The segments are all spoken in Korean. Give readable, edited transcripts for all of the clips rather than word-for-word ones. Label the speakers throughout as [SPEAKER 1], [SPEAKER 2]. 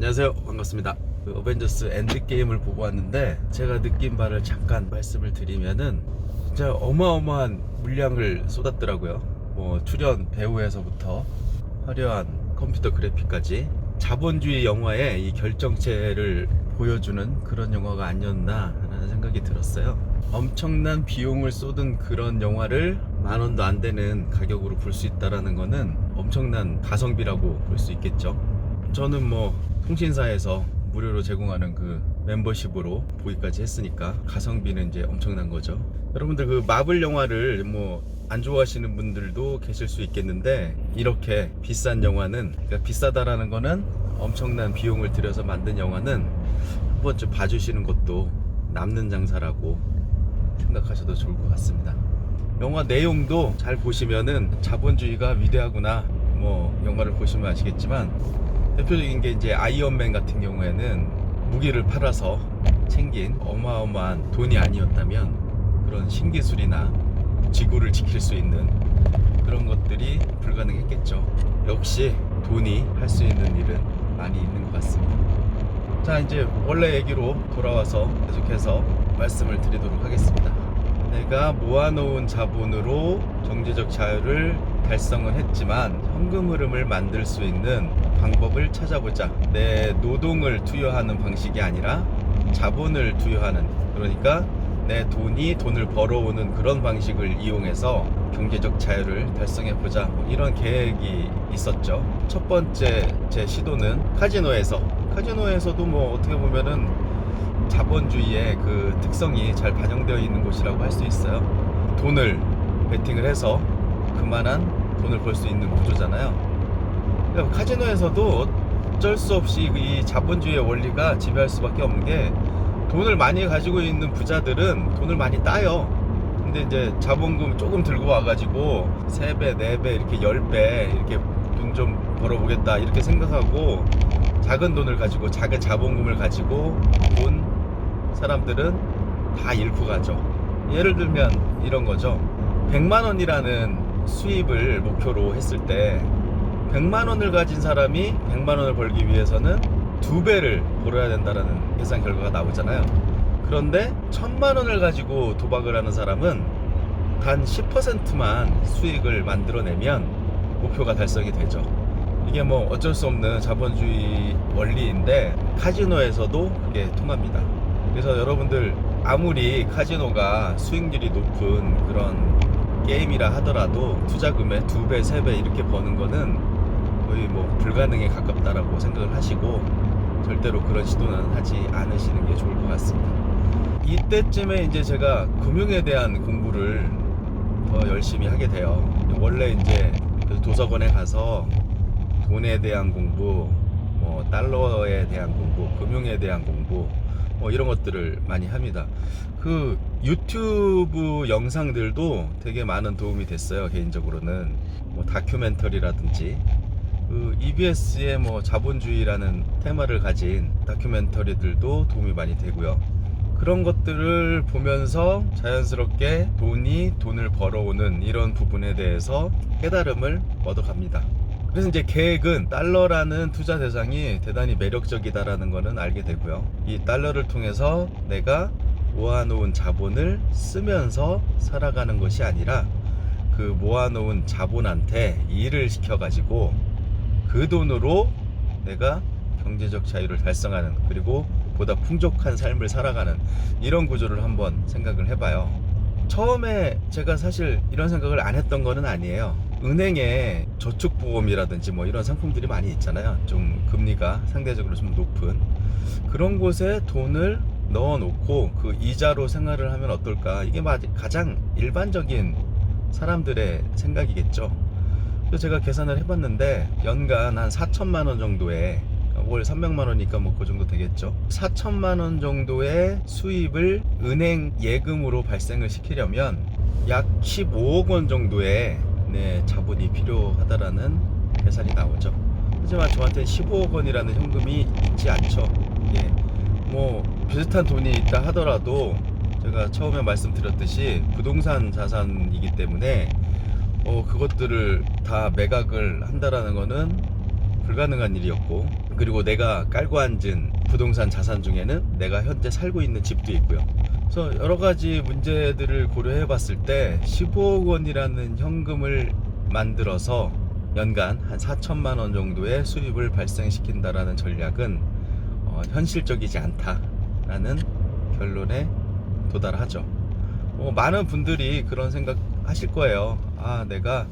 [SPEAKER 1] 안녕하세요, 반갑습니다. 어벤져스 엔드게임을 보고 왔는데 제가 느낀 바를 잠깐 말씀을 드리면은 진짜 어마어마한 물량을 쏟았더라고요. 뭐 출연 배우에서부터 화려한 컴퓨터 그래픽까지 자본주의 영화의 이 결정체를 보여주는 그런 영화가 아니었나 라는 생각이 들었어요. 엄청난 비용을 쏟은 그런 영화를 10,000원도 안 되는 가격으로 볼 수 있다는 거는 엄청난 가성비라고 볼 수 있겠죠. 저는 뭐 통신사에서 무료로 제공하는 그 멤버십으로 보기까지 했으니까 가성비는 이제 엄청난 거죠. 여러분들 그 마블 영화를 뭐 안 좋아하시는 분들도 계실 수 있겠는데, 이렇게 비싼 영화는, 그러니까 비싸다라는 거는 엄청난 비용을 들여서 만든 영화는 한 번쯤 봐주시는 것도 남는 장사라고 생각하셔도 좋을 것 같습니다. 영화 내용도 잘 보시면은 자본주의가 위대하구나, 뭐 영화를 보시면 아시겠지만, 대표적인 게 이제 아이언맨 같은 경우에는 무기를 팔아서 챙긴 어마어마한 돈이 아니었다면 그런 신기술이나 지구를 지킬 수 있는 그런 것들이 불가능했겠죠. 역시 돈이 할 수 있는 일은 많이 있는 것 같습니다. 자, 이제 원래 얘기로 돌아와서 계속해서 말씀을 드리도록 하겠습니다. 내가 모아놓은 자본으로 경제적 자유를 달성은 했지만 현금 흐름을 만들 수 있는 방법을 찾아보자. 내 노동을 투여하는 방식이 아니라 자본을 투여하는, 그러니까 내 돈을 벌어오는 그런 방식을 이용해서 경제적 자유를 달성해보자, 뭐 이런 계획이 있었죠. 첫 번째 제 시도는 카지노에서도 뭐 어떻게 보면은 자본주의의 그 특성이 잘 반영되어 있는 곳이라고 할 수 있어요. 돈을 베팅을 해서 그만한 돈을 벌 수 있는 구조잖아요. 그러니까 카지노에서도 어쩔 수 없이 이 자본주의의 원리가 지배할 수밖에 없는 게, 돈을 많이 가지고 있는 부자들은 돈을 많이 따요. 근데 이제 자본금 조금 들고 와가지고 3배, 4배, 이렇게 10배 이렇게 돈 좀 벌어보겠다 이렇게 생각하고 작은 돈을 가지고, 작은 자본금을 가지고 온 사람들은 다 잃고 가죠. 예를 들면 이런 거죠. 100만 원이라는 수입을 목표로 했을 때 100만 원을 가진 사람이 100만 원을 벌기 위해서는 2배를 벌어야 된다는 계산 결과가 나오잖아요. 그런데 1000만 원을 가지고 도박을 하는 사람은 단 10%만 수익을 만들어내면 목표가 달성이 되죠. 이게 뭐 어쩔 수 없는 자본주의 원리인데 카지노에서도 그게 통합니다. 그래서 여러분들 아무리 카지노가 수익률이 높은 그런 게임이라 하더라도 투자금의 2배, 3배 이렇게 버는 거는 거의 뭐 불가능에 가깝다라고 생각을 하시고 절대로 그런 시도는 하지 않으시는 게 좋을 것 같습니다. 이때쯤에 이제 제가 금융에 대한 공부를 더 열심히 하게 돼요. 원래 이제 도서관에 가서 돈에 대한 공부, 뭐 달러에 대한 공부, 금융에 대한 공부, 뭐 이런 것들을 많이 합니다. 그 유튜브 영상들도 되게 많은 도움이 됐어요. 개인적으로는 뭐 다큐멘터리라든지 그 EBS의 뭐 자본주의라는 테마를 가진 다큐멘터리들도 도움이 많이 되고요. 그런 것들을 보면서 자연스럽게 돈을 벌어오는 이런 부분에 대해서 깨달음을 얻어갑니다. 그래서 이제 계획은 달러라는 투자 대상이 대단히 매력적이다라는 거는 알게 되고요. 이 달러를 통해서 내가 모아놓은 자본을 쓰면서 살아가는 것이 아니라 그 모아놓은 자본한테 일을 시켜가지고 그 돈으로 내가 경제적 자유를 달성하는, 그리고 보다 풍족한 삶을 살아가는 이런 구조를 한번 생각을 해봐요. 처음에 제가 사실 이런 생각을 안 했던 거는 아니에요. 은행에 저축보험이라든지 뭐 이런 상품들이 많이 있잖아요. 좀 금리가 상대적으로 좀 높은 그런 곳에 돈을 넣어놓고 그 이자로 생활을 하면 어떨까, 이게 가장 일반적인 사람들의 생각이겠죠. 그래서 제가 계산을 해봤는데 연간 한 4천만 원 정도의, 월 300만 원이니까 뭐 그 정도 되겠죠. 4천만 원 정도의 수입을 은행 예금으로 발생을 시키려면 약 15억 원 정도의 자본이 필요하다라는 계산이 나오죠. 하지만 저한테는 15억 원이라는 현금이 있지 않죠. 예, 뭐 비슷한 돈이 있다 하더라도 제가 처음에 말씀드렸듯이 부동산 자산이기 때문에 그것들을 다 매각을 한다라는 거는 불가능한 일이었고, 그리고 내가 깔고 앉은 부동산 자산 중에는 내가 현재 살고 있는 집도 있고요. 그래서 여러 가지 문제들을 고려해 봤을 때 15억 원이라는 현금을 만들어서 연간 한 4천만 원 정도의 수입을 발생시킨다라는 전략은 현실적이지 않다라는 결론에 도달하죠. 많은 분들이 그런 생각 하실 거예요. 내가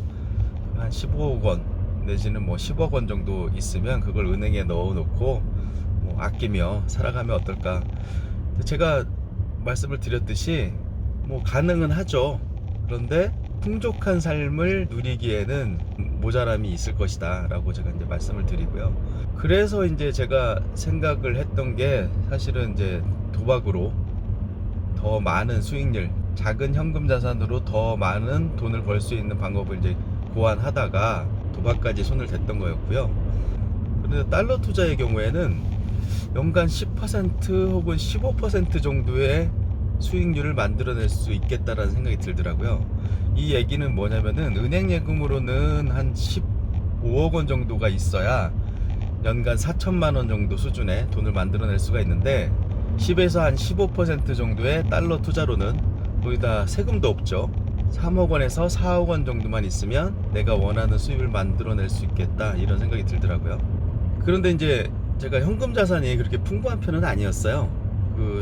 [SPEAKER 1] 한 15억 원 내지는 10억 원 정도 있으면 그걸 은행에 넣어 놓고 아끼며 살아가면 어떨까. 제가 말씀을 드렸듯이 가능은 하죠. 그런데 풍족한 삶을 누리기에는 모자람이 있을 것이다 라고 제가 이제 말씀을 드리고요. 그래서 이제 제가 생각을 했던 게 사실은 이제 도박으로 더 많은 수익률, 작은 현금 자산으로 더 많은 돈을 벌 수 있는 방법을 이제 고안하다가 도박까지 손을 댔던 거였고요. 그런데 달러 투자의 경우에는 연간 10% 혹은 15% 정도의 수익률을 만들어낼 수 있겠다라는 생각이 들더라고요. 이 얘기는 뭐냐면은 은행 예금으로는 한 15억 원 정도가 있어야 연간 4천만 원 정도 수준의 돈을 만들어낼 수가 있는데 10에서 한 15% 정도의 달러 투자로는 거기다 세금도 없죠. 3억 원에서 4억 원 정도만 있으면 내가 원하는 수입을 만들어낼 수 있겠다 이런 생각이 들더라고요. 그런데 이제 제가 현금 자산이 그렇게 풍부한 편은 아니었어요.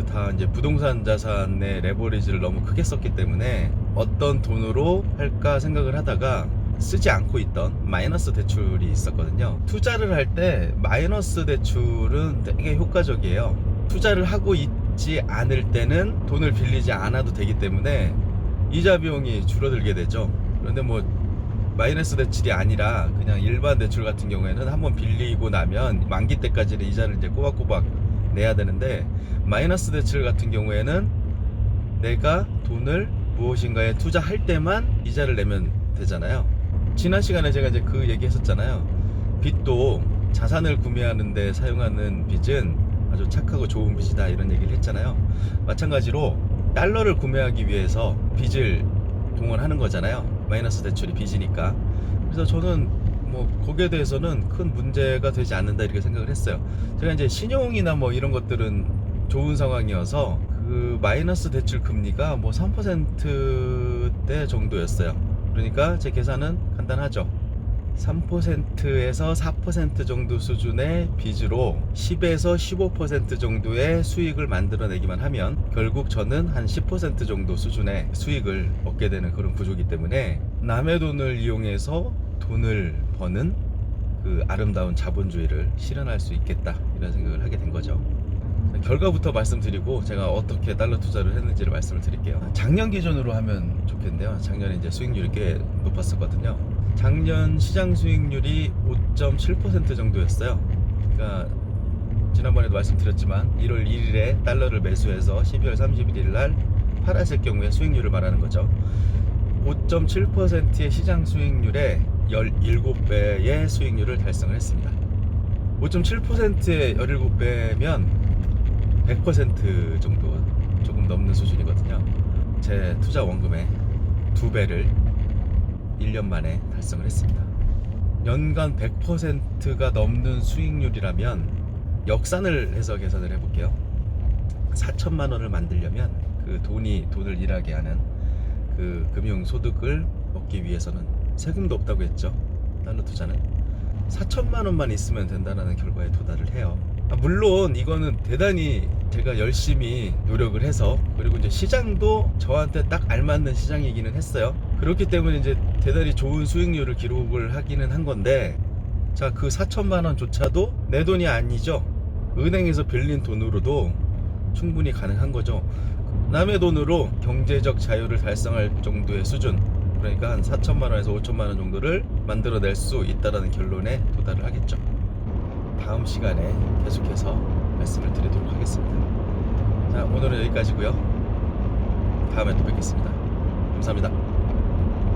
[SPEAKER 1] 다 이제 부동산 자산의 레버리지를 너무 크게 썼기 때문에 어떤 돈으로 할까 생각을 하다가 쓰지 않고 있던 마이너스 대출이 있었거든요. 투자를 할 때 마이너스 대출은 되게 효과적이에요. 투자를 하고 있지 않을 때는 돈을 빌리지 않아도 되기 때문에 이자 비용이 줄어들게 되죠. 그런데 마이너스 대출이 아니라 그냥 일반 대출 같은 경우에는 한번 빌리고 나면 만기 때까지는 이자를 이제 꼬박꼬박 내야 되는데 마이너스 대출 같은 경우에는 내가 돈을 무엇인가에 투자할 때만 이자를 내면 되잖아요. 지난 시간에 제가 이제 그 얘기 했었잖아요. 빚도 자산을 구매하는데 사용하는 빚은 아주 착하고 좋은 빚이다 이런 얘기를 했잖아요. 마찬가지로 달러를 구매하기 위해서 빚을 동원하는 거잖아요. 마이너스 대출이 빚이니까. 그래서 저는 거기에 대해서는 큰 문제가 되지 않는다 이렇게 생각을 했어요. 제가 이제 신용이나 이런 것들은 좋은 상황이어서 그 마이너스 대출 금리가 3%대 정도였어요. 그러니까 제 계산은 간단하죠. 3%에서 4% 정도 수준의 빚으로 10에서 15% 정도의 수익을 만들어내기만 하면 결국 저는 한 10% 정도 수준의 수익을 얻게 되는 그런 구조이기 때문에 남의 돈을 이용해서 돈을 버는 그 아름다운 자본주의를 실현할 수 있겠다 이런 생각을 하게 된 거죠. 결과부터 말씀드리고 제가 어떻게 달러 투자를 했는지를 말씀을 드릴게요. 작년 기준으로 하면 좋겠는데요. 작년에 이제 수익률이 꽤 높았었거든요. 작년 시장 수익률이 5.7% 정도였어요. 그러니까 지난번에도 말씀드렸지만 1월 1일에 달러를 매수해서 12월 31일 날 팔았을 경우에 수익률을 말하는 거죠. 5.7%의 시장 수익률에 17배의 수익률을 달성을 했습니다. 5.7%의 17배면 100% 정도 조금 넘는 수준이거든요. 제 투자 원금의 2배를 1년 만에 달성을 했습니다. 연간 100%가 넘는 수익률이라면 역산을 해서 계산을 해볼게요. 4천만 원을 만들려면 그 돈을 일하게 하는 그 금융소득을 얻기 위해서는 세금도 없다고 했죠. 달러 투자는 4천만 원만 있으면 된다는 결과에 도달을 해요. 물론 이거는 대단히 제가 열심히 노력을 해서, 그리고 이제 시장도 저한테 딱 알맞는 시장이기는 했어요. 그렇기 때문에 이제 대단히 좋은 수익률을 기록을 하기는 한 건데, 자, 그 4천만 원조차도 내 돈이 아니죠. 은행에서 빌린 돈으로도 충분히 가능한 거죠. 남의 돈으로 경제적 자유를 달성할 정도의 수준, 그러니까 한 4천만 원에서 5천만 원 정도를 만들어낼 수 있다는 결론에 도달을 하겠죠. 다음 시간에 계속해서 말씀을 드리도록 하겠습니다. 자, 오늘은 여기까지고요. 다음에 또 뵙겠습니다. 감사합니다.